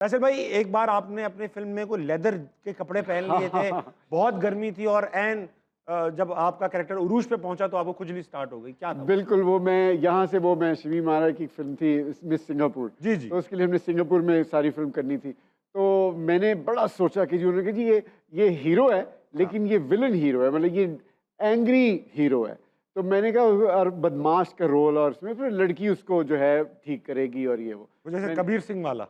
वैसे भाई एक बार आपने अपनी फिल्म में कोई लेदर के कपड़े पहन लिए थे, बहुत गर्मी थी और जब आपका कैरेक्टर उरूज पे पहुंचा तो आपको खुजली स्टार्ट हो गई, क्या था? बिल्कुल, वो मैं यहाँ से वो मैं शमी मारा की फिल्म थी मिस सिंगापुर। जी जी। तो उसके लिए हमने सिंगापुर में सारी फिल्म करनी थी। तो मैंने बड़ा सोचा कि जी उन्होंने कहा जी ये हीरो है, लेकिन ये विलन हीरो है, मतलब ये एंग्री हीरो है। तो मैंने कहा और बदमाश का रोल, और उसमें फिर लड़की उसको जो है ठीक करेगी और ये वो। वो जैसे कबीर सिंह वाला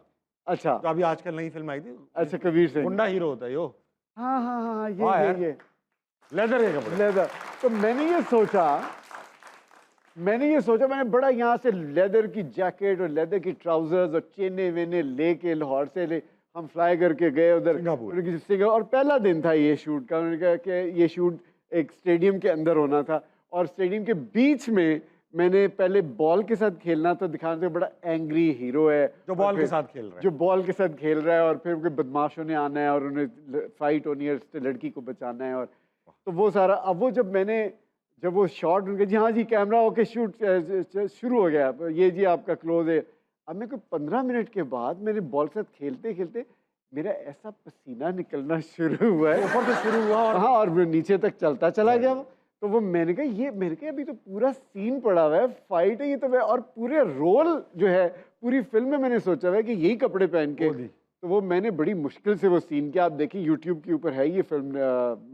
अच्छा, जो अभी आजकल नई फिल्म आई थी, अच्छा कबीर सिंह। गुंडा हीरो होता है यो। हाँ हाँ हाँ हाँ, वाह यार, ये लेदर के कपड़े। लेदर। तो मैंने ये सोचा मैंने बड़ा यहाँ से लेदर की जैकेट और लेदर की ट्राउजर्स और चेने वेने लेके लाहौर से हम फ्लाई करके गए उधर सिंगापुर। और पहला दिन था ये शूट का। उन्होंने कहा कि ये शूट एक स्टेडियम के अंदर होना था, और स्टेडियम के बीच में मैंने पहले बॉल के साथ खेलना था, दिखाना था बड़ा एंग्री हीरो है जो बॉल के साथ खेल रहा है, जो बॉल के साथ खेल रहा है, और फिर उनके बदमाशों ने आना है और उन्हें फाइट होनी है, उससे लड़की को बचाना है। और तो वो सारा, अब वो जब वो शॉट उनके जी हाँ जी कैमरा ओके शूट शुरू हो गया, ये जी आपका क्लोज है। अब मैं कोई 15 मिनट के बाद मेरे बॉल के साथ खेलते खेलते मेरा ऐसा पसीना निकलना शुरू हुआ है, ऊपर से शुरू हुआ और हाँ, और नीचे तक चलता चला गया वो। तो वो मैंने कहा अभी तो पूरा सीन पड़ा हुआ है, फाइट है ये तो मैं, और पूरे रोल जो है पूरी फिल्म में मैंने सोचा हुआ है कि यही कपड़े पहन के। तो वो मैंने बड़ी मुश्किल से वो सीन किया। आप देखिए यूट्यूब के ऊपर है ये फिल्म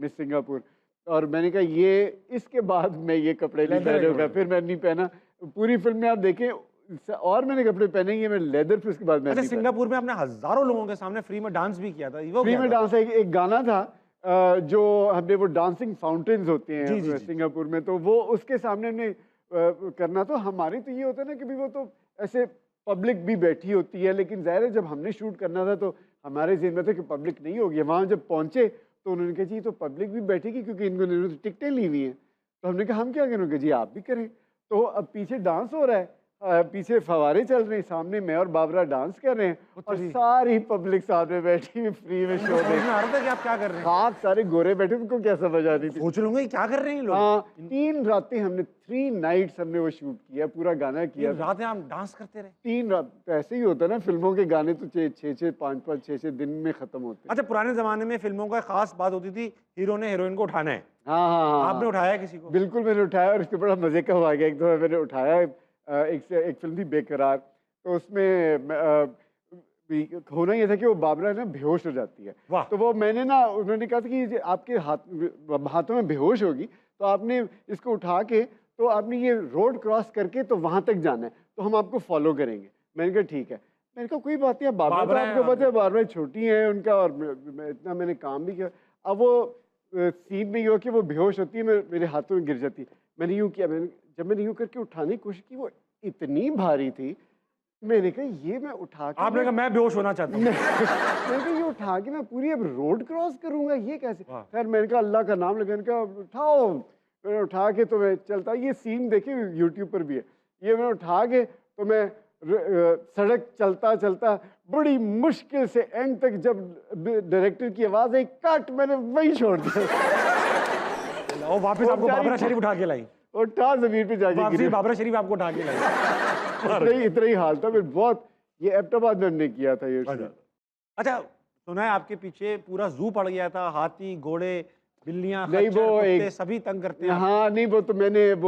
मिस सिंगापुर। और मैंने कहा ये इसके बाद मैं ये कपड़े नहीं पहनूंगा, फिर मैं नहीं पहना। पूरी फिल्म में आप देखें और मैंने कपड़े पहने, ये मैं लेदर, फिर उसके बाद मैं अच्छा, नहीं सिंगापुर में आपने हजारों लोगों के सामने फ्री में डांस भी किया था, वो फ्री क्या में था? डांस एक गाना था जो हमने वो डांसिंग फाउंटेन्स होते हैं जी, जी, जी। सिंगापुर में, तो वो उसके सामने हमने करना। तो हमारी तो ये होता है ना कि भी वो तो ऐसे पब्लिक भी बैठी होती है, लेकिन ज़ाहिर है जब हमने शूट करना था तो हमारे ज़हन में था कि पब्लिक नहीं होगी। वहाँ जब पहुँचे तो उन्होंने कहा जी तो पब्लिक भी बैठेगी क्योंकि इन्होंने तो टिकटें ली हुई हैं। तो हमने कहा हम क्या करेंगे जी, आप भी करें। तो अब पीछे डांस हो रहा है, पीछे फवारे चल रहे हैं, सामने मैं और बाबरा डांस कर रहे हैं, और सारी पब्लिक साथ में बैठी हुई फ्री में शो देख समझ में आ रहा था कि आप क्या कर रहे हैं? खास सारे गोरे बैठे, उनको क्या समझ आ रही थी। सोच लूंगा क्या कर रहे हैं ये लोग। हाँ, 3 रातें हमने 3 नाइट्स हमने वो शूट किया, पूरा गाना किया। 3 रातें आप डांस करते रहे? 3 रात। तो ऐसे ही होता है ना, फिल्मों के गाने तो 6-6 5-5 6-6 दिन में खत्म होते हैं। अच्छा, पुराने जमाने में फिल्मों का खास बात होती थी, हीरो ने हीरोइन को उठाना है। हाँ हाँ हाँ, आपने उठाया किसी को? बिल्कुल मैंने उठाया, और इसके बड़ा मजे का हुआ गया। एक दफा मैंने उठाया, एक फिल्म थी बेकरार, तो उसमें होना ये था कि वो बाबरा ना बेहोश हो जाती है। तो वो मैंने ना, उन्होंने कहा था कि आपके हाथों में बेहोश होगी, तो आपने इसको उठा के तो आपने ये रोड क्रॉस करके तो वहां तक जाना है, तो हम आपको फॉलो करेंगे। मैंने कहा ठीक है। मैंने कहा कोई बात नहीं, बाबरा तो आपको पता है, बाबरा छोटी है उनका, और इतना मैंने काम भी किया। अब वो सीन में ये हो कि वो बेहोश होती है, मेरे हाथों में गिर जाती है। मैंने यूँ किया, जब मैंने यूँ करके उठाने की कोशिश की, वो इतनी भारी थी, मैंने कहा ये मैं उठा के, आपने कहा मैं बेहोश होना चाहता हूँ। मैंने कहा ये उठा के मैं पूरी अब रोड क्रॉस करूंगा, ये कैसे? खैर मैंने कहा अल्लाह का नाम लेकर, मैंने कहा उठाओ। मैंने उठा के तो मैं चलता, ये सीन देखिए यूट्यूब पर भी है, ये मैं उठा के तो मैं सड़क चलता चलता बड़ी मुश्किल से एंड तक, जब डायरेक्टर की आवाज आई कट, मैंने वही छोड़ दिया। और वापस आपको बाबरा शरीफ उठा के लाई, और जमीन पे जाके गिरी। बाबरा शरीफ आपको उठा के लाई। इतना ही हाल था। फिर बहुत, ये एबटाबाद में हमने किया था ये। अच्छा, सुना है आपके पीछे पूरा जू पड़ गया था, हाथी घोड़े बिल्लियां नहीं, वो एक सभी तंग करते हैं। हाँ नहीं, वो तो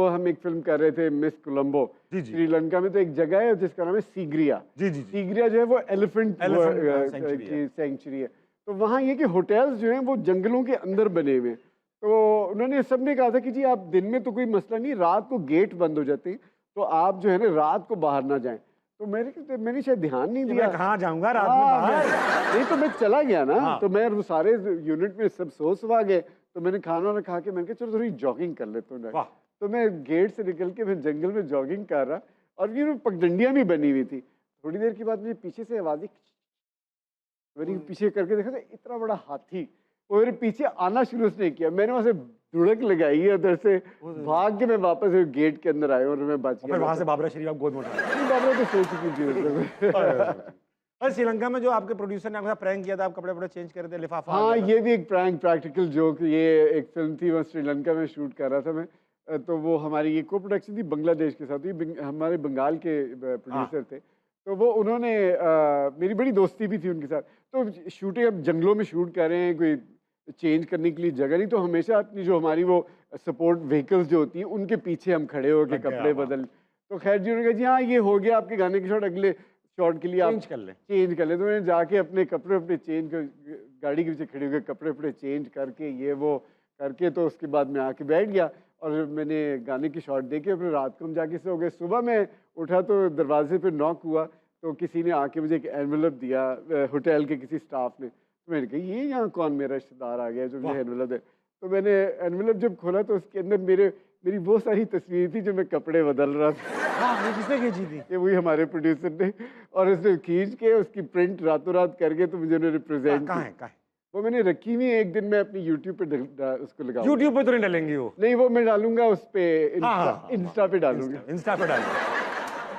हम एक फिल्म कर रहे थे मिस कोलंबो, श्रीलंका में। तो एक जगह है जिसका नाम है सीगरिया। सीगरिया जो है वो एलिफेंट की सेंचुरी है। तो वहाँ ये कि होटल्स जो हैं वो जंगलों के अंदर बने हुए हैं। तो उन्होंने सबने कहा था कि जी आप दिन में तो कोई मसला नहीं, रात को गेट बंद हो जाते हैं, तो आप जो है ना रात को बाहर ना जाएं। तो मैंने शायद ध्यान नहीं दिया, मैं कहाँ जाऊंगा रात में बाहर। नहीं तो मैं चला गया ना। तो मैं वो सारे यूनिट में सब सो गए, तो मैंने खाना वाना खा के मैंने कहा चलो थोड़ी जॉगिंग कर लेता हूँ। तो मैं गेट से निकल के मैं जंगल में जॉगिंग कर रहा, और ये पगडंडियाँ भी बनी हुई थी। थोड़ी देर के बाद मुझे पीछे से आवाज़, मैंने पीछे करके देखा था इतना बड़ा हाथी वो मेरे पीछे आना शुरू उसने किया। मैंने वहां से धुड़क लगाई है, उधर से भाग के मैं वापस गेट के अंदर आया और मैं बच गया। वहां से बाबरा शरीफ आप गोद में उठाया? बाबरा तो सो चुकी थी। अरे श्रीलंका में जो आपके प्रोड्यूसर ने आपके साथ प्रैंक किया था, आप कपड़े वपड़े चेंज कर रहे थे, लिफाफा हाँ, ये भी एक प्रैक्टिकल जोक। ये एक फिल्म थी, वहाँ श्रीलंका में शूट कर रहा था मैं। तो वो हमारी ये को प्रोडक्शन थी बांग्लादेश के साथ, हमारे बंगाल के प्रोड्यूसर थे। तो वो उन्होंने मेरी बड़ी दोस्ती भी थी उनके साथ। तो शूटिंग अब जंगलों में शूट कर रहे हैं, कोई चेंज करने के लिए जगह नहीं, तो हमेशा अपनी जो हमारी वो सपोर्ट व्हीकल्स जो होती हैं उनके पीछे हम खड़े होकर लग गया, कपड़े वाह। बदल। तो खैर जी उन्होंने कहा जी हाँ ये हो गया आपके गाने के शॉट, अगले शॉट के लिए आप चेंज कर लें। चेंज कर ले। तो मैंने जाके अपने कपड़े अपने चेंज कर, गाड़ी के पीछे खड़े होकर कपड़े अपने चेंज करके ये वो करके, तो उसके बाद मैं आके बैठ गया और मैंने गाने की शॉट देखे। फिर रात को हम जाके सो गए। सुबह मैं उठा तो दरवाजे पे नॉक हुआ, तो किसी ने आके मुझे एक एनवेलप दिया, होटल के किसी स्टाफ ने। तो मैंने कहा ये यहाँ कौन मेरा रिश्तेदार आ गया जो मुझे एनवेलप दे। तो मैंने एनवेलप जब खोला तो उसके अंदर मेरी वो सारी तस्वीर थी जो मैं कपड़े बदल रहा था। हाँ, ये किसने खींची थी? ये वही हमारे प्रोड्यूसर ने, और उसने खींच के उसकी प्रिंट रातों रात करके तो मुझे उन्होंने प्रेजेंट कहाँ है, कहाँ है? वो मैंने रखी हुई है। एक दिन मैं अपनी यूट्यूब पे उसको लगाऊंगा। यूट्यूब पे तो नहीं डालेंगी वो। नहीं वो मैं डालूंगा उस पे, हाँ, इंस्टा पे डालूंगा। इंस्टा पे डालेंगे।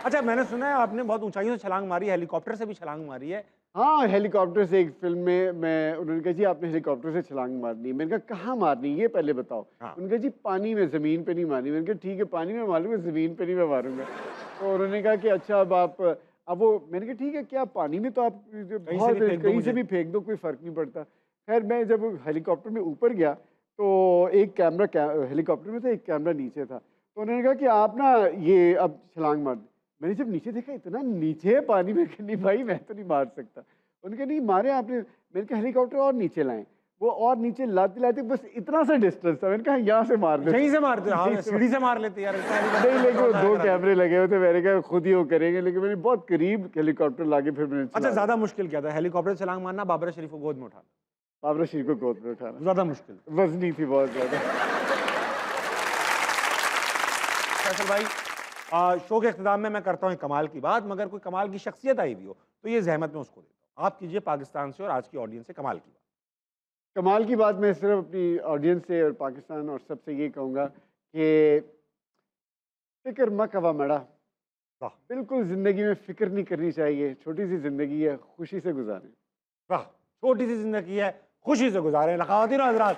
अच्छा, मैंने सुना है आपने बहुत ऊंचाइयों से छलांग मारी है, हेलीकॉप्टर से भी छलांग मारी है। हाँ हेलीकॉप्टर से एक फिल्म में मैं, उन्होंने कहा जी आपने हेलीकॉप्टर से छलांग मारनी है। मैंने कहा कहाँ मारनी है ये पहले बताओ। हाँ। उन्होंने कहा जी पानी में, ज़मीन पे नहीं मारनी। मैंने कहा ठीक है पानी में मारूंगा, ज़मीन पे नहीं मैं मारूंगा। तो उन्होंने कहा कि अच्छा अब वो, मैंने कहा ठीक है क्या पानी में तो आप बहुत कहीं से भी फेंक दो, कोई फ़र्क नहीं पड़ता। खैर मैं जब हेलीकॉप्टर में ऊपर गया तो एक कैमरा हेलीकॉप्टर में था, एक कैमरा नीचे था। तो उन्होंने कहा कि आप ना ये अब छलांग मार। मैंने जब नीचे देखा इतना नीचे है पानी में, नहीं भाई मैं तो नहीं मार सकता। उनके नहीं मारे आपने। मैंने कहा हेलीकॉप्टर और नीचे लाएं। वो और नीचे लाते लाते बस इतना सा डिस्टेंस था। मैंने कहा यहाँ से मार दे, यहीं से मारते हो? हाँ, सीढ़ी से मार लेते यार। नहीं लेकिन वो दो कैमरे लगे हुए थे, मैंने कहा खुद ही वो करेंगे। लेकिन मैंने बहुत करीब हेलीकॉप्टर लाके फिर मैंने अच्छा, ज्यादा मुश्किल क्या था, हेलीकॉप्टर से छलांग मारना, बाबरा शरीफ को गोद में उठाना? बाबरा शरीफ को गोद में उठाना ज्यादा मुश्किल। वजनी थी बहुत ज्यादा। फैसल भाई, शो के इख्तिताम में मैं करता हूँ एक कमाल की बात, मगर कोई कमाल की शख्सियत आई भी हो तो ये जहमत में उसको देता हूँ। आप कीजिए पाकिस्तान से और आज की ऑडियंस से कमाल की बात। कमाल की बात मैं सिर्फ अपनी ऑडियंस से और पाकिस्तान और सबसे ये कहूँगा कि फिक्र मत कवा मड़ा। वाह, बिल्कुल ज़िंदगी में फ़िक्र नहीं करनी चाहिए। छोटी सी ज़िंदगी है, खुशी से गुजारें। वाह, छोटी सी जिंदगी है, खुशी से गुजारें। ख़वातीन और हज़रात,